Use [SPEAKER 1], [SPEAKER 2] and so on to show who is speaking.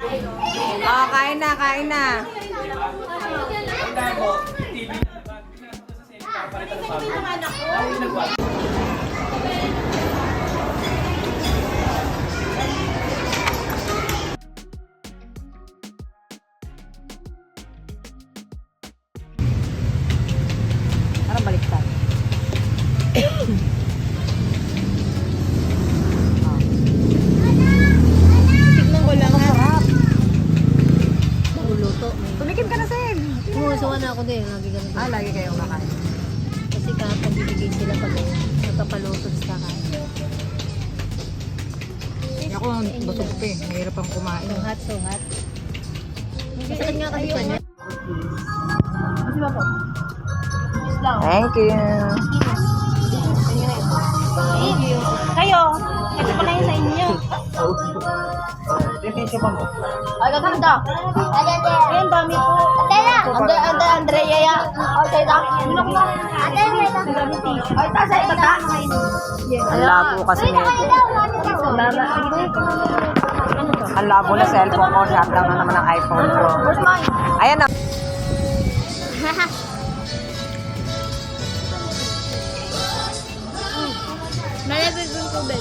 [SPEAKER 1] Oh, kain na, kain na. Parang baliktad.
[SPEAKER 2] Tignan ko lang ha.
[SPEAKER 1] Sarap.
[SPEAKER 2] Maguluto.
[SPEAKER 1] Tumikim ka na, Sen.
[SPEAKER 2] Umusuwa na ako din. Lagi ganun.
[SPEAKER 1] Ah, lagi kayong kakain.
[SPEAKER 2] Kasi kakabibigay sila pag nagpapaluto sa kakain.
[SPEAKER 1] Ako, busog pa eh. Mahirap ang kumain.
[SPEAKER 2] So hot. Masakit nga kasi yun. Kasi ba po?
[SPEAKER 1] Thank you.
[SPEAKER 2] Thank you. Kayo, ito pala yung sa inyo.
[SPEAKER 1] Thank you pa mo.
[SPEAKER 2] Ay, gaganda. Ayun, dami po. Andrea ya. Okay, da. Ay, tasa, ito ta.
[SPEAKER 1] Ang labo kasi nito. Ang labo na cellphone ko. Shutdown na naman ang iPhone ko.
[SPEAKER 2] Where's mine?
[SPEAKER 1] Ayan na.
[SPEAKER 2] Nalagay ko tubig.